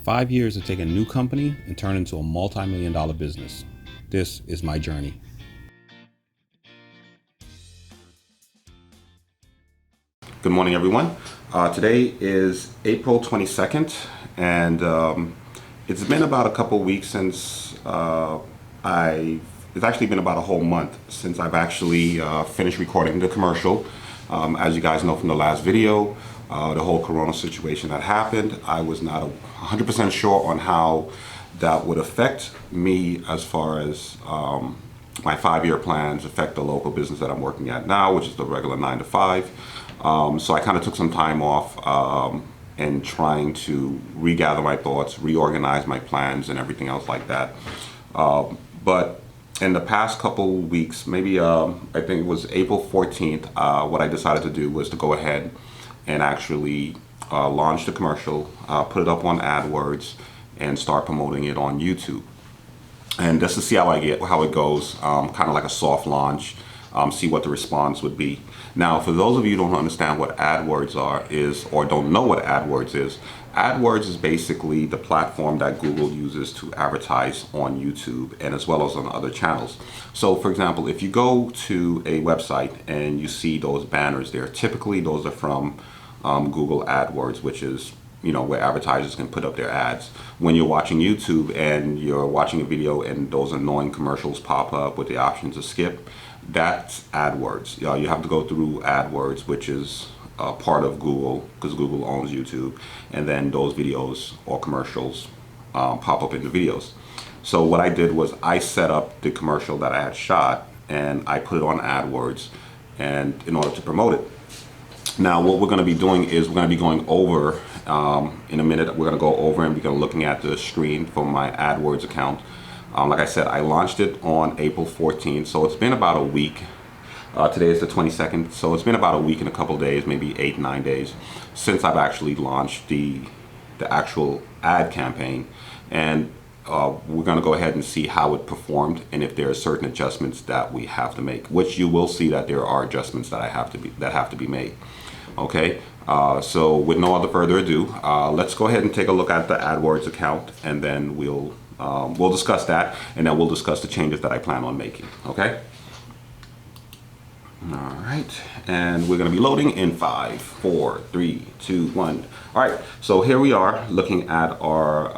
5 years to take a new company and turn it into a multi-million-dollar business. This is my journey. Good morning, everyone. Today is April 22nd, and it's been about a couple weeks since it's actually been about a whole month since I've actually finished recording the commercial. As you guys know from the last video, the whole corona situation that happened, I was not 100% sure on how that would affect me as far as my 5-year plans affect the local business that I'm working at now, which is the regular 9 to 5. So I kind of took some time off and trying to regather my thoughts, reorganize my plans and everything else like that. But in the past couple weeks, maybe I think it was April 14th, what I decided to do was to go ahead and actually launch the commercial, put it up on AdWords, and start promoting it on YouTube. And just to see how it goes, kind of like a soft launch, see what the response would be. Now, for those of you who don't understand what AdWords is, or don't know what AdWords is basically the platform that Google uses to advertise on YouTube and as well as on other channels. So, for example, if you go to a website and you see those banners there, typically those are from Google AdWords, which is where advertisers can put up their ads. When you're watching YouTube and you're watching a video and those annoying commercials pop up with the option to skip, that's AdWords. You have to go through AdWords, which is part of Google, because Google owns YouTube, and then those videos or commercials pop up in the videos. So what I did was I set up the commercial that I had shot and I put it on AdWords, and in order to promote it. Now what we're going to be doing is we're going to be going over in a minute. We're going to go over and we're looking at the screen for my AdWords account. Like I said, I launched it on April 14th, so it's been about a week. Today is the 22nd, so it's been about a week and a couple of days, maybe 8-9 days, since I've actually launched the actual ad campaign. And we're going to go ahead and see how it performed and if there are certain adjustments that we have to make, which you will see that there are adjustments that have to be made. Okay, so with no other further ado, let's go ahead and take a look at the AdWords account, and then we'll discuss that, and then we'll discuss the changes that I plan on making. Okay. All right, and we're going to be loading in 5, 4, 3, 2, 1. All right, so here we are looking at our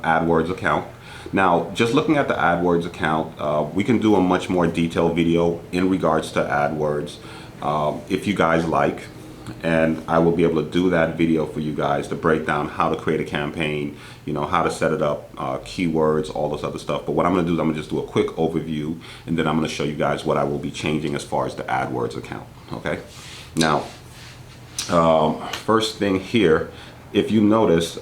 AdWords account. Now, just looking at the AdWords account, we can do a much more detailed video in regards to AdWords if you guys like. And I will be able to do that video for you guys to break down how to create a campaign, how to set it up, keywords, all this other stuff. But what I'm going to do is I'm going to just do a quick overview, and then I'm going to show you guys what I will be changing as far as the AdWords account. Okay. Now, first thing here, if you notice,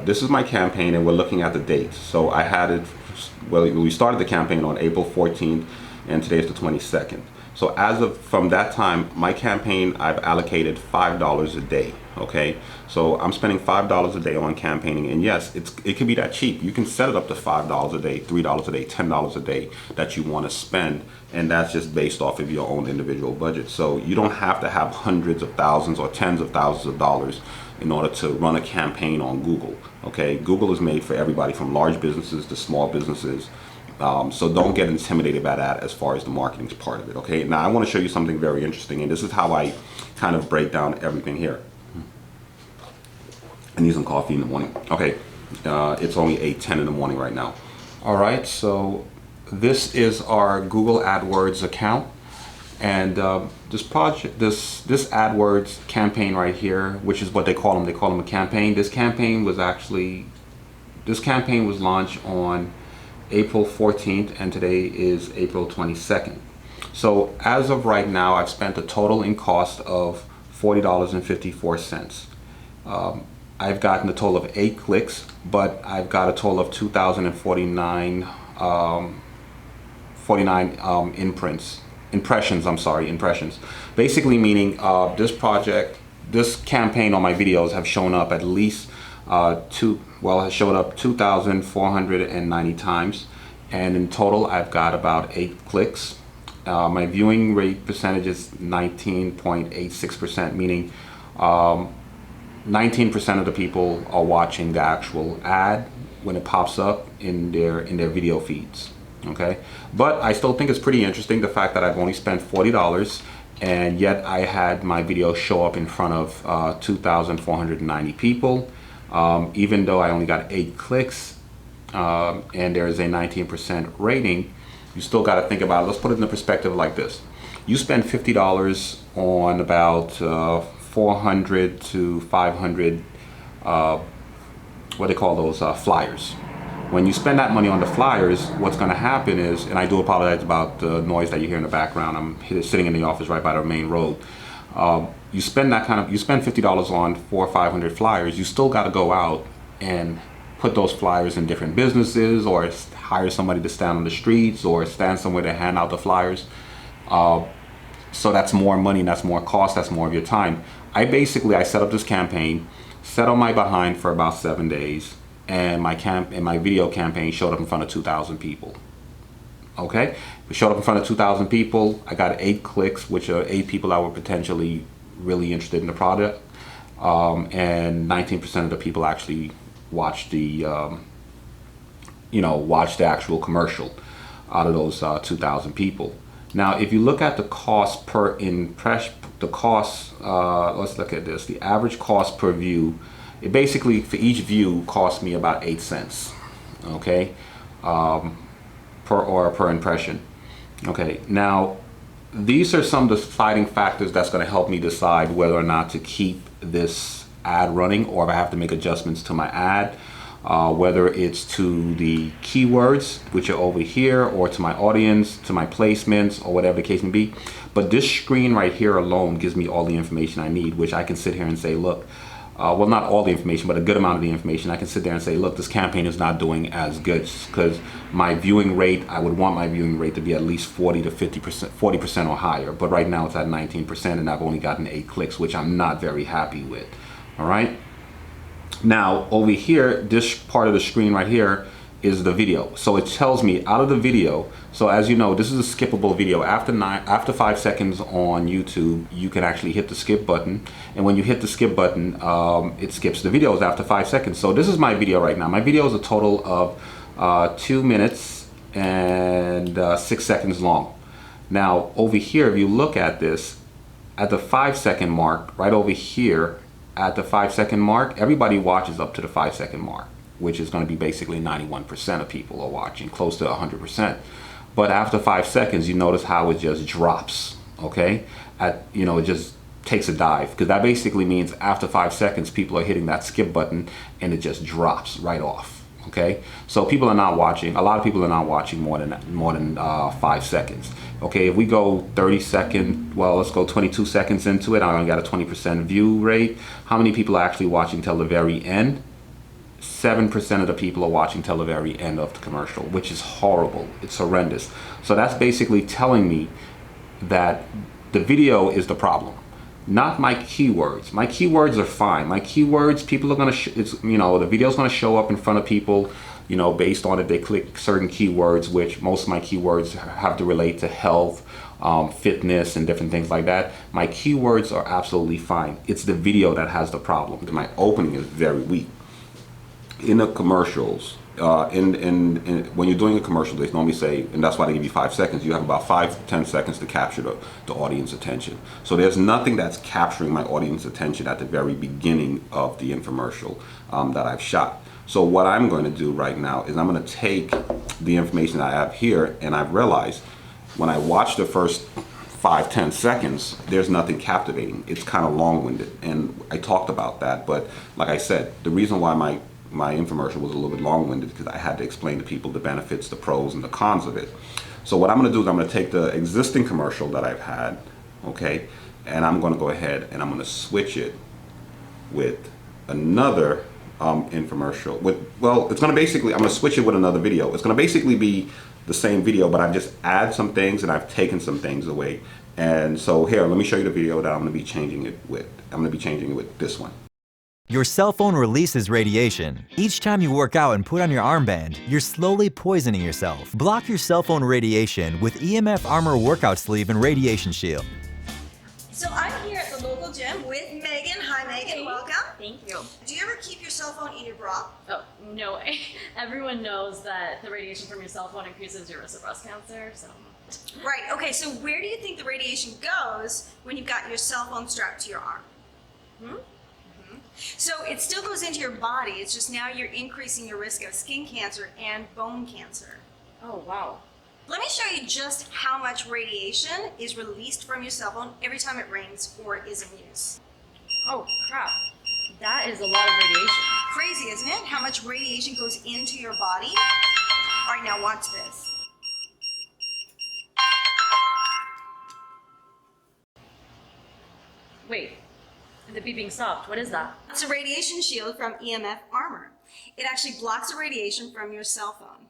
this is my campaign, and we're looking at the dates. So I had it, we started the campaign on April 14th, and today is the 22nd. So from that time, my campaign, I've allocated $5 a day. Okay, so I'm spending $5 a day on campaigning, and yes, it can be that cheap. You can set it up to $5 a day, $3 a day, $10 a day that you want to spend, and that's just based off of your own individual budget. So you don't have to have hundreds of thousands or tens of thousands of dollars in order to run a campaign on Google. Okay, Google is made for everybody from large businesses to small businesses. So don't get intimidated by that as far as the marketing part of it. Okay, now I want to show you something very interesting, and this is how I kind of break down everything here. I need some coffee in the morning. Okay, it's only 8:10 in the morning right now. All right, so this is our Google AdWords account, and this AdWords campaign right here, which is what they call them a campaign. This campaign was launched on April 14th, and today is April 22nd. So as of right now, I've spent a total in cost of $40.54. I've gotten a total of 8 clicks, but I've got a total of 2,049 impressions. Basically meaning this campaign on my videos have shown up at least has shown up 2,490 times, and in total I've got about 8 clicks. My viewing rate percentage is 19.86%, meaning 19% of the people are watching the actual ad when it pops up in their video feeds. Okay, but I still think it's pretty interesting the fact that I've only spent $40 and yet I had my video show up in front of 2,490 people, even though I only got 8 clicks and there is a 19% rating. You still got to think about it. Let's put it in the perspective like this. You spend $50 on about 400 to 500 what they call those flyers. When you spend that money on the flyers, what's going to happen is, and I do apologize about the noise that you hear in the background, I'm sitting in the office right by the main road. You spend $50 on 400 or 500 flyers. You still got to go out and put those flyers in different businesses, or hire somebody to stand on the streets, or stand somewhere to hand out the flyers. So that's more money, and that's more cost, that's more of your time. I set up this campaign, sat on my behind for about 7 days, and my video campaign showed up in front of 2,000 people. Okay, we showed up in front of 2,000 people. I got 8 clicks, which are 8 people that were potentially really interested in the product, and 19% of the people actually watched the watched the actual commercial out of those 2,000 people. Now, if you look at the cost per impression, let's look at this. The average cost per view, it basically, for each view, cost me about 8 cents, okay, per impression. Okay, now, these are some of the deciding factors that's going to help me decide whether or not to keep this ad running, or if I have to make adjustments to my ad. Whether it's to the keywords, which are over here, or to my audience, to my placements, or whatever the case may be. But this screen right here alone gives me all the information I need, which I can sit here and say, look, well, not all the information, but a good amount of the information. I can sit there and say, look, this campaign is not doing as good, because my viewing rate, I would want my viewing rate to be at least 40 to 50%, 40% or higher. But right now it's at 19%, and I've only gotten 8 clicks, which I'm not very happy with. All right. Now, over here, this part of the screen right here is the video. So it tells me out of the video. So as you know, this is a skippable video. After 5 seconds on YouTube, you can actually hit the skip button. And when you hit the skip button, it skips the videos after 5 seconds. So this is my video right now. My video is a total of 2 minutes and 6 seconds long. Now, over here, if you look at this, at the 5 second mark, right over here, at the 5 second mark, everybody watches up to the 5 second mark, which is going to be basically 91% of people are watching, close to 100%. But after 5 seconds, you notice how it just drops, okay? It just takes a dive, because that basically means after 5 seconds, people are hitting that skip button and it just drops right off, okay? So people are not watching, a lot of people are not watching more than 5 seconds. Okay, if we go 30 seconds, well, let's go 22 seconds into it, I only got a 20% view rate. How many people are actually watching till the very end? 7% of the people are watching till the very end of the commercial, which is horrible. It's horrendous. So that's basically telling me that the video is the problem, not my keywords. My keywords are fine. My keywords, people are gonna, the video's gonna show up in front of people, based on if they click certain keywords, which most of my keywords have to relate to health, fitness, and different things like that. My keywords are absolutely fine. It's the video that has the problem. My opening is very weak. In the commercials, when you're doing a commercial, they normally say, and that's why they give you 5 seconds, you have about 5 to 10 seconds to capture the audience attention. So there's nothing that's capturing my audience attention at the very beginning of the infomercial that I've shot. So what I'm going to do right now is I'm going to take the information I have here, and I've realized when I watch the first 5-10 seconds, there's nothing captivating. It's kind of long-winded, and I talked about that. But like I said, the reason why my infomercial was a little bit long-winded because I had to explain to people the benefits, the pros, and the cons of it. So what I'm going to do is I'm going to take the existing commercial that I've had, okay, and I'm going to go ahead and I'm going to switch it with another infomercial. It's going to basically, I'm going to switch it with another video. It's going to basically be the same video, but I've just added some things and I've taken some things away. And so here, let me show you the video that I'm going to be changing it with. I'm going to be changing it with this one. Your cell phone releases radiation. Each time you work out and put on your armband, you're slowly poisoning yourself. Block your cell phone radiation with EMF Armor Workout Sleeve and Radiation Shield. So I'm here at the local gym with Megan. Hi Megan, welcome. Thank you. Do you ever keep your cell phone in your bra? Oh, no way. Everyone knows that the radiation from your cell phone increases your risk of breast cancer, so. Right, okay, so where do you think the radiation goes when you've got your cell phone strapped to your arm? So it still goes into your body, it's just now you're increasing your risk of skin cancer and bone cancer. Oh, wow. Let me show you just how much radiation is released from your cell phone every time it rings or is in use. Oh, crap. That is a lot of radiation. Crazy, isn't it? How much radiation goes into your body? All right, now watch this. Wait, the beeping stopped. What is that? It's a radiation shield from EMF Armor. It actually blocks the radiation from your cell phone.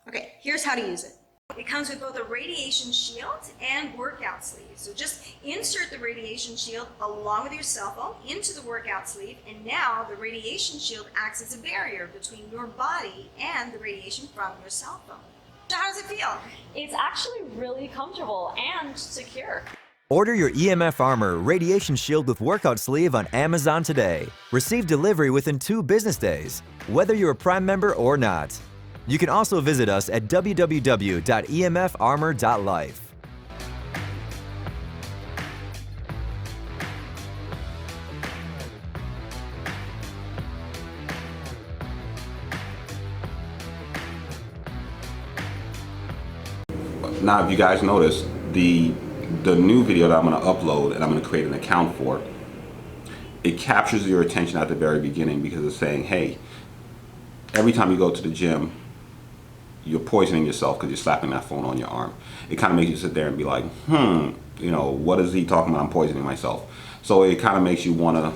Okay, here's how to use it. It comes with both a radiation shield and workout sleeve. So just insert the radiation shield along with your cell phone into the workout sleeve, and now the radiation shield acts as a barrier between your body and the radiation from your cell phone. So how does it feel? It's actually really comfortable and secure. Order your EMF Armor Radiation Shield with Workout Sleeve on Amazon today. Receive delivery within 2 business days, whether you're a Prime member or not. You can also visit us at www.emfarmor.life. Now, if you guys notice, the new video that I'm going to upload and I'm going to create an account for, it captures your attention at the very beginning because it's saying, hey, every time you go to the gym, you're poisoning yourself because you're slapping that phone on your arm. It kind of makes you sit there and be like, you know, what is he talking about? I'm poisoning myself. So it kind of makes you want to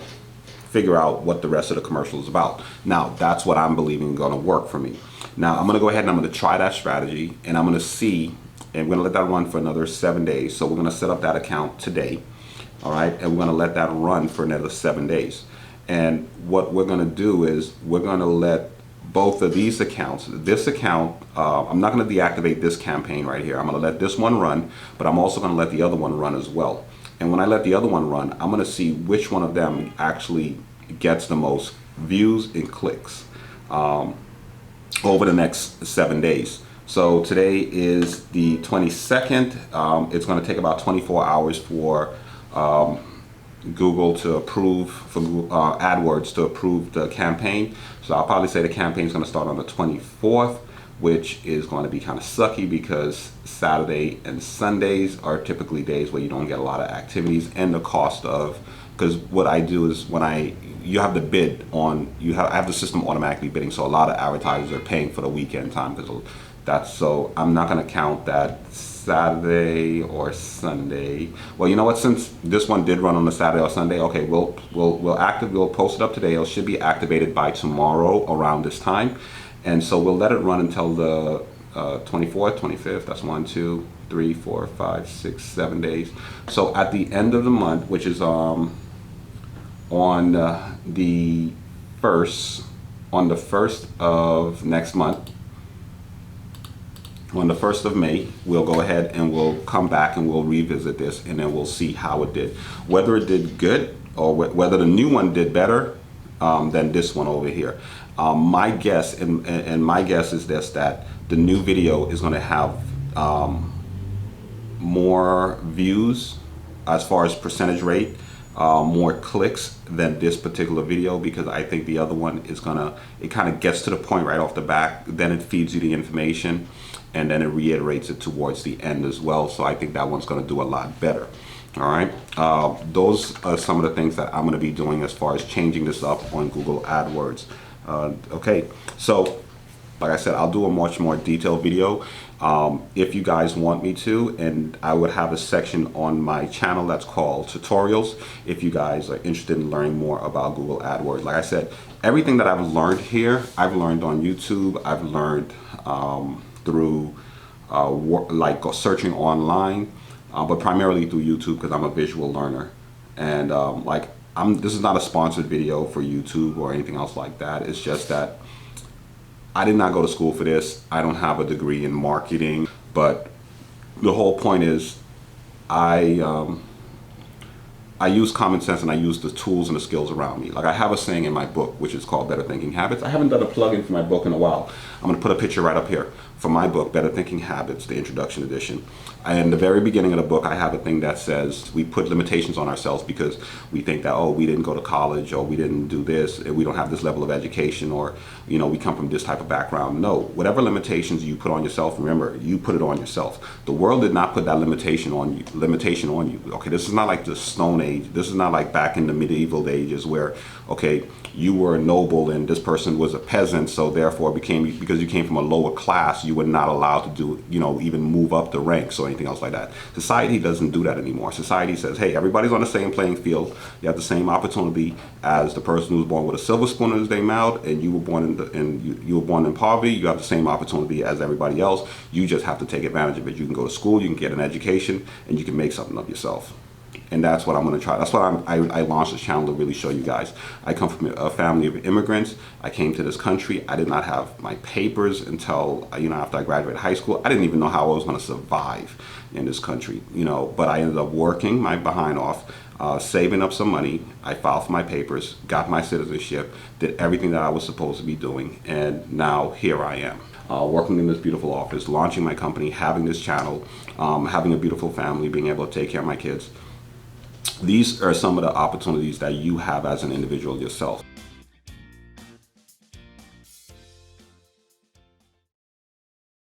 figure out what the rest of the commercial is about. Now, that's what I'm believing is going to work for me. Now, I'm going to go ahead and I'm going to try that strategy, and I'm going to see, and we're going to let that run for another 7 days. So we're going to set up that account today, all right? And we're going to let that run for another 7 days. And what we're going to do is we're going to let both of these accounts, this account, I'm not going to deactivate this campaign right here. I'm going to let this one run, but I'm also going to let the other one run as well. And when I let the other one run, I'm going to see which one of them actually gets the most views and clicks over the next 7 days. So today is the 22nd. It's going to take about 24 hours for Google to approve, for AdWords to approve the campaign. So I'll probably say the campaign is going to start on the 24th, which is going to be kind of sucky because Saturday and Sundays are typically days where you don't get a lot of activities, and the cost of, because what I do is when you have the bid on, I have the system automatically bidding, so a lot of advertisers are paying for the weekend time because that's, so I'm not going to count that Saturday or Sunday. Well, you know what? Since this one did run on a Saturday or Sunday, okay, we'll post it up today. It should be activated by tomorrow around this time, and so we'll let it run until the 24th, 25th. That's 1, 2, 3, 4, 5, 6, 7 days. So at the end of the month, which is on the first of next month. On the 1st of May, we'll go ahead and we'll come back and we'll revisit this, and then we'll see how it did. Whether it did good or whether the new one did better than this one over here. My guess, and my guess is this, that the new video is going to have more views as far as percentage rate, more clicks than this particular video, because I think the other one is it kind of gets to the point right off the bat, then it feeds you the information, and then it reiterates it towards the end as well. So I think that one's going to do a lot better. All right, those are some of the things that I'm going to be doing as far as changing this up on Google AdWords. Okay, so like I said, I'll do a much more detailed video if you guys want me to, and I would have a section on my channel that's called tutorials if you guys are interested in learning more about Google AdWords. Like I said, everything that I've learned here, I've learned on YouTube, I've learned through like searching online, but primarily through YouTube because I'm a visual learner. And this is not a sponsored video for YouTube or anything else like that. It's just that I did not go to school for this. I don't have a degree in marketing, but the whole point is I I use common sense and I use the tools and the skills around me. Like I have a saying in my book, which is called Better Thinking Habits. I haven't done a plug-in for my book in a while. I'm going to put a picture right up here for my book, Better Thinking Habits, the introduction edition. In the very beginning of the book, I have a thing that says we put limitations on ourselves because we think that, oh, we didn't go to college, or we didn't do this, we don't have this level of education, or, you know, we come from this type of background. No, whatever limitations you put on yourself, remember, you put it on yourself. The world did not put that limitation on you. Okay, this is not like the Stone Age. This is not like back in the medieval ages where, okay, you were a noble and this person was a peasant, so therefore because you came from a lower class, you were not allowed to do, you know, even move up the ranks or anything else like that. Society doesn't do that anymore. Society says, hey, everybody's on the same playing field. You have the same opportunity as the person who was born with a silver spoon in their mouth, and you were born you were born in poverty. You have the same opportunity as everybody else. You just have to take advantage of it. You can go to school, you can get an education, and you can make something of yourself. And that's what I'm going to try. That's what I launched this channel to really show you guys. I come from a family of immigrants. I came to this country. I did not have my papers until, you know, after I graduated high school. I didn't even know how I was going to survive in this country, you know, but I ended up working my behind off, saving up some money. I filed for my papers, got my citizenship, did everything that I was supposed to be doing, and now here I am. Working in this beautiful office, launching my company, having this channel, having a beautiful family, being able to take care of my kids. These are some of the opportunities that you have as an individual yourself.